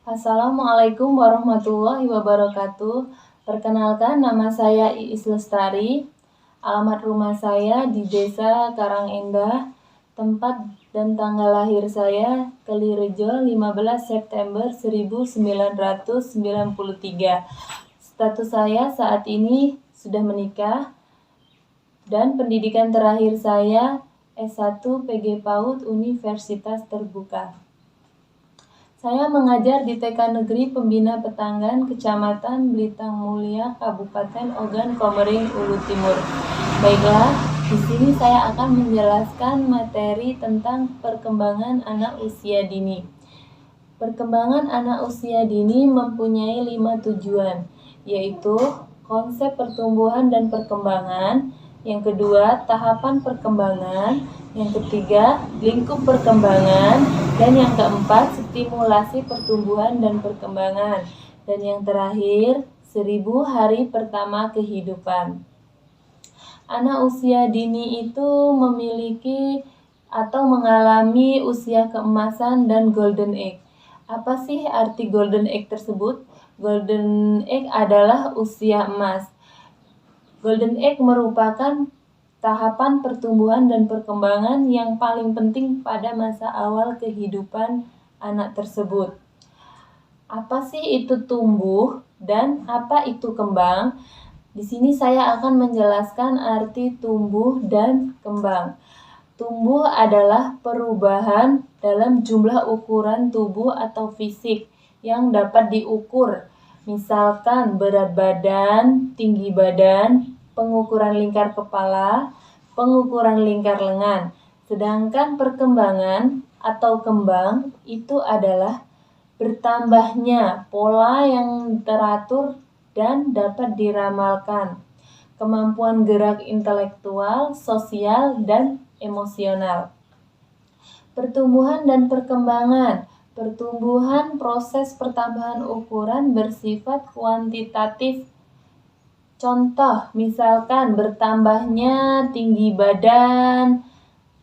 Assalamualaikum warahmatullahi wabarakatuh. Perkenalkan, nama saya Iis Lestari. Alamat rumah saya di Desa Karangendah. Tempat dan tanggal lahir saya Kalirejo 15 September 1993. Status saya saat ini sudah menikah. Dan pendidikan terakhir saya S1 PG PAUD Universitas Terbuka. Saya mengajar di TK Negeri Pembina Petanggan, Kecamatan Blitang Mulia, Kabupaten Ogan Komering Ulu Timur. Baiklah, di sini saya akan menjelaskan materi tentang perkembangan anak usia dini. Perkembangan anak usia dini mempunyai 5 tujuan, yaitu konsep pertumbuhan dan perkembangan, yang kedua, tahapan perkembangan, yang ketiga, lingkup perkembangan, dan yang keempat, stimulasi pertumbuhan dan perkembangan, dan yang terakhir, 1000 hari pertama kehidupan. Anak usia dini itu memiliki atau mengalami usia keemasan dan golden age. Apa sih arti golden age tersebut? Golden age adalah usia emas. Golden age merupakan tahapan pertumbuhan dan perkembangan yang paling penting pada masa awal kehidupan anak tersebut. Apa sih itu tumbuh dan apa itu kembang? Di sini saya akan menjelaskan arti tumbuh dan kembang. Tumbuh adalah perubahan dalam jumlah ukuran tubuh atau fisik yang dapat diukur. Misalkan berat badan, tinggi badan, pengukuran lingkar kepala, pengukuran lingkar lengan. Sedangkan perkembangan atau kembang itu adalah bertambahnya pola yang teratur dan dapat diramalkan. Kemampuan gerak intelektual, sosial, dan emosional. Pertumbuhan dan perkembangan. Pertumbuhan proses pertambahan ukuran bersifat kuantitatif. Contoh, misalkan bertambahnya tinggi badan,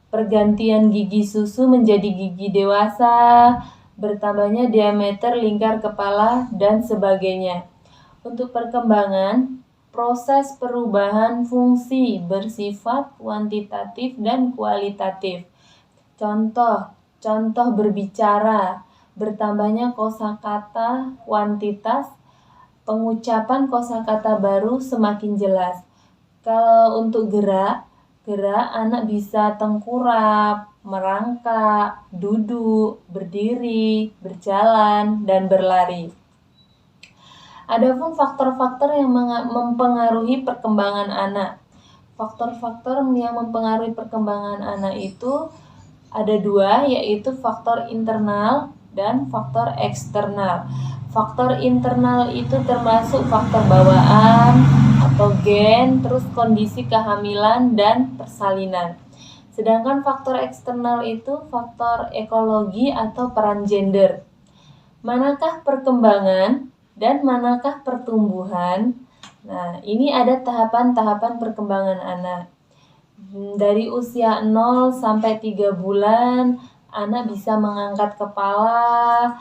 pergantian gigi susu menjadi gigi dewasa, bertambahnya diameter lingkar kepala, dan sebagainya. Untuk perkembangan, proses perubahan fungsi bersifat kuantitatif dan kualitatif. Contoh berbicara, bertambahnya kosakata kuantitas, pengucapan kosakata baru semakin jelas. Kalau untuk gerak anak bisa tengkurap, merangkak, duduk, berdiri, berjalan, dan berlari. Adapun faktor-faktor yang mempengaruhi perkembangan anak. Faktor-faktor yang mempengaruhi perkembangan anak itu ada 2, yaitu faktor internal dan faktor eksternal. Faktor internal itu termasuk faktor bawaan atau gen, terus kondisi kehamilan dan persalinan. Sedangkan faktor eksternal itu faktor ekologi atau peran gender. Manakah perkembangan dan manakah pertumbuhan? Nah, ini ada tahapan-tahapan perkembangan anak. Dari usia 0 sampai 3 bulan, anak bisa mengangkat kepala.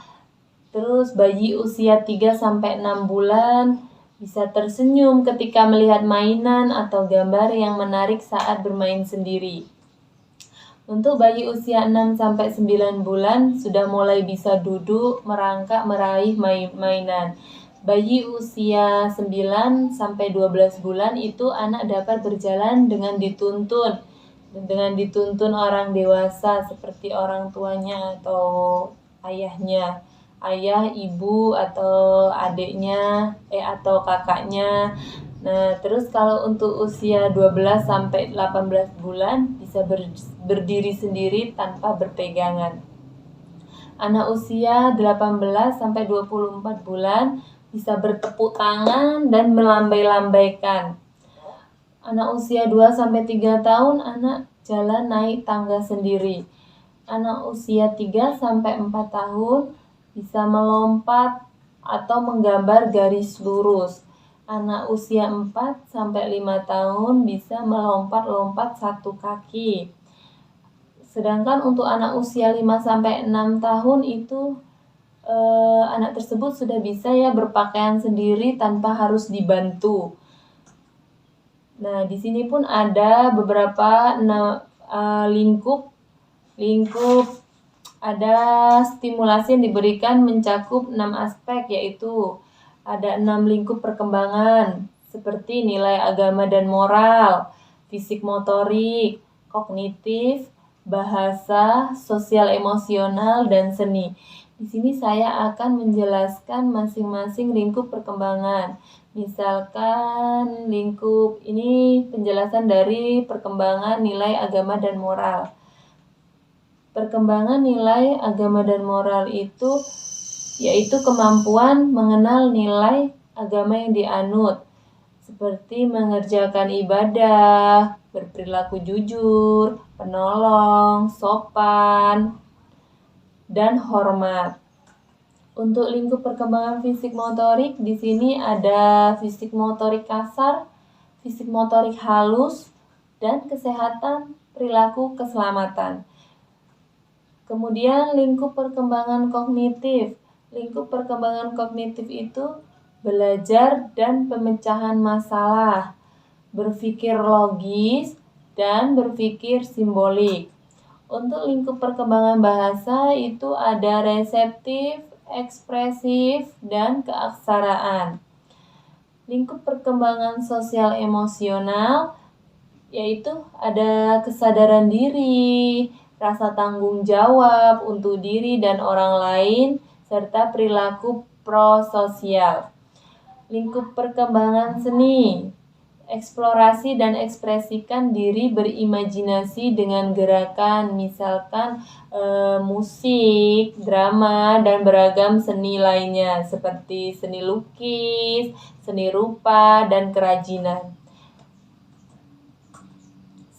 Terus bayi usia 3 sampai 6 bulan bisa tersenyum ketika melihat mainan atau gambar yang menarik saat bermain sendiri. Untuk bayi usia 6 sampai 9 bulan sudah mulai bisa duduk, merangkak, meraih mainan. Bayi usia 9 sampai 12 bulan itu anak dapat berjalan dengan dituntun orang dewasa seperti orang tuanya atau ayahnya. Ayah, ibu, atau adiknya, atau kakaknya. Nah, terus kalau untuk usia 12 sampai 18 bulan bisa berdiri sendiri tanpa berpegangan. Anak usia 18 sampai 24 bulan bisa bertepuk tangan dan melambai-lambaikan. Anak usia 2 sampai 3 tahun anak jalan naik tangga sendiri. Anak usia 3 sampai 4 tahun bisa melompat atau menggambar garis lurus. Anak usia 4 sampai 5 tahun bisa melompat-lompat satu kaki. Sedangkan untuk anak usia 5 sampai 6 tahun itu anak anak tersebut sudah bisa ya berpakaian sendiri tanpa harus dibantu. Nah, di sini pun ada beberapa lingkup ada stimulasi yang diberikan mencakup 6 aspek, yaitu ada 6 lingkup perkembangan seperti nilai agama dan moral, fisik motorik, kognitif, bahasa, sosial emosional, dan seni. Di sini saya akan menjelaskan masing-masing lingkup perkembangan. Misalkan lingkup ini penjelasan dari perkembangan nilai agama dan moral. Perkembangan nilai agama dan moral itu yaitu kemampuan mengenal nilai agama yang dianut, seperti mengerjakan ibadah, berperilaku jujur, penolong, sopan, dan hormat. Untuk lingkup perkembangan fisik motorik, di sini ada fisik motorik kasar, fisik motorik halus, dan kesehatan, perilaku, keselamatan. Kemudian lingkup perkembangan kognitif. Lingkup perkembangan kognitif itu belajar dan pemecahan masalah, berpikir logis, dan berpikir simbolik. Untuk lingkup perkembangan bahasa itu ada reseptif, ekspresif, dan keaksaraan. Lingkup perkembangan sosial emosional yaitu ada kesadaran diri, rasa tanggung jawab untuk diri dan orang lain, serta perilaku prososial. Lingkup perkembangan seni, eksplorasi dan ekspresikan diri berimajinasi dengan gerakan, misalkan musik, drama, dan beragam seni lainnya seperti seni lukis, seni rupa, dan kerajinan.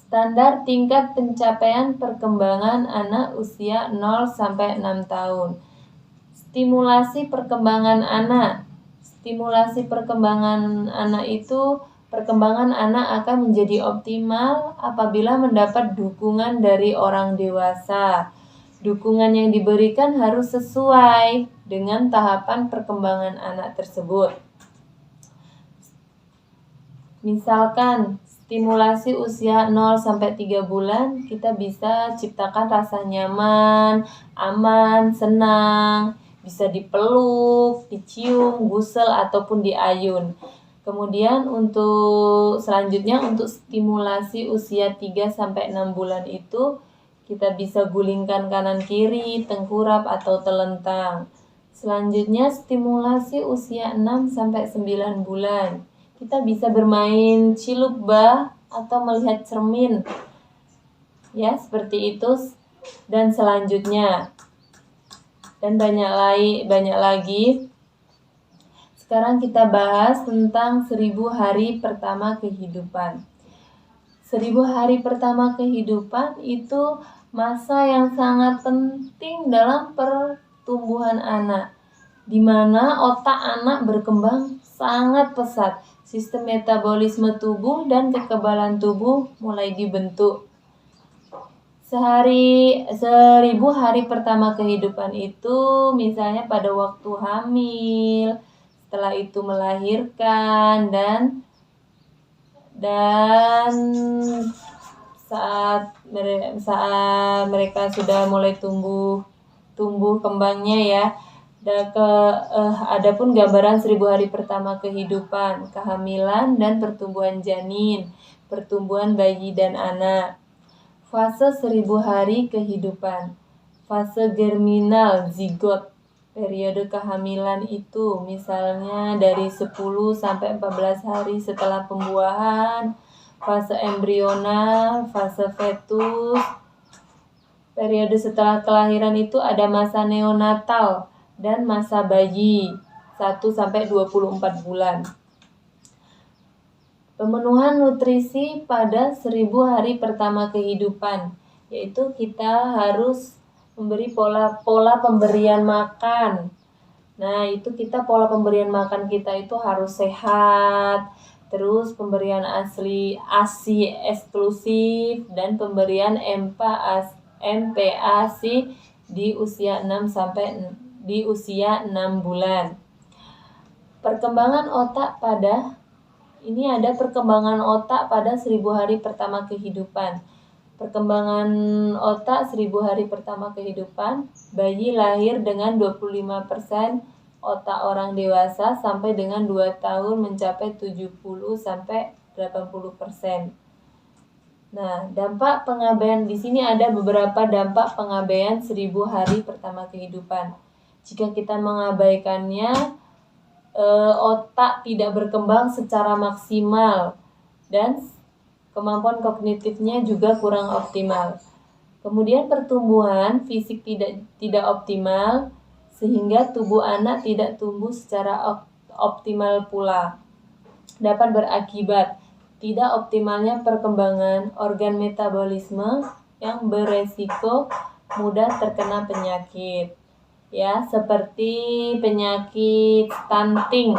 Standar tingkat pencapaian perkembangan anak usia 0-6 tahun. Stimulasi perkembangan anak. Stimulasi perkembangan anak itu perkembangan anak akan menjadi optimal apabila mendapat dukungan dari orang dewasa. Dukungan yang diberikan harus sesuai dengan tahapan perkembangan anak tersebut. Misalkan, stimulasi usia 0-3 bulan, kita bisa ciptakan rasa nyaman, aman, senang, bisa dipeluk, dicium, gusel, ataupun diayun. Kemudian untuk selanjutnya untuk stimulasi usia 3-6 bulan itu kita bisa gulingkan kanan kiri, tengkurap atau telentang. Selanjutnya stimulasi usia 6-9 bulan. Kita bisa bermain cilup bah atau melihat cermin. Ya, seperti itu. Dan selanjutnya dan banyak lagi. Sekarang kita bahas tentang 1000 hari pertama kehidupan. 1000 hari pertama kehidupan itu masa yang sangat penting dalam pertumbuhan anak, di mana otak anak berkembang sangat pesat. Sistem metabolisme tubuh dan kekebalan tubuh mulai dibentuk. 1000 hari pertama kehidupan itu misalnya pada waktu hamil, setelah itu melahirkan, dan saat mereka sudah mulai tumbuh kembangnya ya. Adapun gambaran 1000 hari pertama kehidupan, kehamilan dan pertumbuhan janin, pertumbuhan bayi dan anak. Fase 1000 hari kehidupan. Fase germinal zigot. Periode kehamilan itu misalnya dari 10-14 hari setelah pembuahan, fase embrional, fase fetus. Periode setelah kelahiran itu ada masa neonatal dan masa bayi 1-24 bulan. Pemenuhan nutrisi pada 1000 hari pertama kehidupan, yaitu kita harus memberi pola pemberian makan. Nah, itu kita pola pemberian makan kita itu harus sehat. Terus pemberian ASI eksklusif dan pemberian MPASI di usia 6-8 di usia 6 bulan. Perkembangan otak pada ini ada perkembangan otak pada 1000 hari pertama kehidupan. Perkembangan otak 1000 hari pertama kehidupan, bayi lahir dengan 25% otak orang dewasa sampai dengan 2 tahun mencapai 70-80%. Nah, dampak pengabaian di sini ada beberapa dampak pengabaian 1000 hari pertama kehidupan. Jika kita mengabaikannya, otak tidak berkembang secara maksimal dan kemampuan kognitifnya juga kurang optimal. Kemudian pertumbuhan fisik tidak optimal sehingga tubuh anak tidak tumbuh secara optimal pula. Dapat berakibat tidak optimalnya perkembangan organ metabolisme yang beresiko mudah terkena penyakit. Ya, seperti penyakit stunting.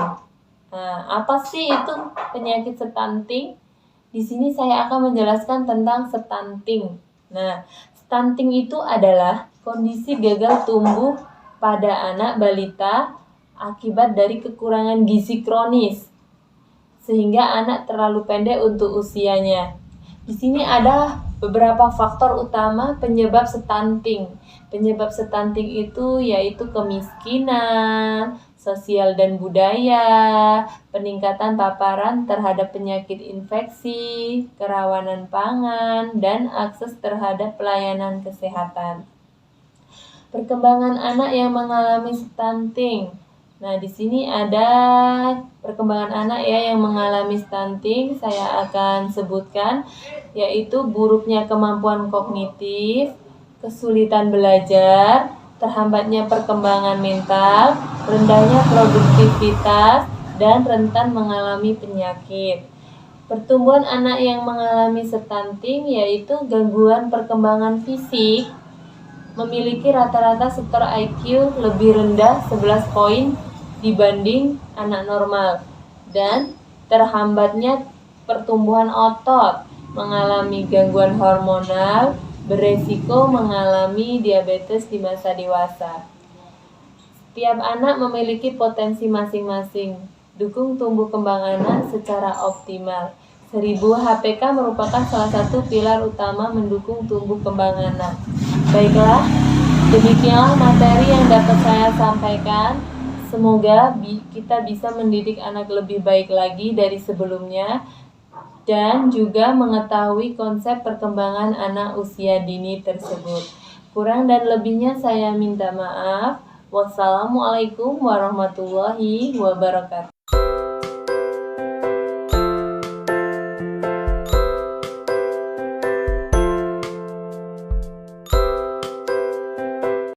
Nah, apa sih itu penyakit stunting? Di sini saya akan menjelaskan tentang stunting. Nah, stunting itu adalah kondisi gagal tumbuh pada anak balita akibat dari kekurangan gizi kronis, sehingga anak terlalu pendek untuk usianya. Di sini ada beberapa faktor utama penyebab stunting. Penyebab stunting itu yaitu kemiskinan, sosial dan budaya, peningkatan paparan terhadap penyakit infeksi, kerawanan pangan, dan akses terhadap pelayanan kesehatan. Perkembangan anak yang mengalami stunting. Nah, di sini ada perkembangan anak ya yang mengalami stunting, saya akan sebutkan, yaitu buruknya kemampuan kognitif, kesulitan belajar, terhambatnya perkembangan mental, rendahnya produktivitas, dan rentan mengalami penyakit. Pertumbuhan anak yang mengalami stunting yaitu gangguan perkembangan fisik, memiliki rata-rata skor IQ lebih rendah 11 poin dibanding anak normal, dan terhambatnya pertumbuhan otot, mengalami gangguan hormonal, beresiko mengalami diabetes di masa dewasa. Setiap anak memiliki potensi masing-masing. Dukung tumbuh kembang anak secara optimal. 1000 HPK merupakan salah satu pilar utama mendukung tumbuh kembang anak. Baiklah, demikianlah materi yang dapat saya sampaikan. Semoga kita bisa mendidik anak lebih baik lagi dari sebelumnya dan juga mengetahui konsep perkembangan anak usia dini tersebut. Kurang dan lebihnya saya minta maaf. Wassalamualaikum warahmatullahi wabarakatuh.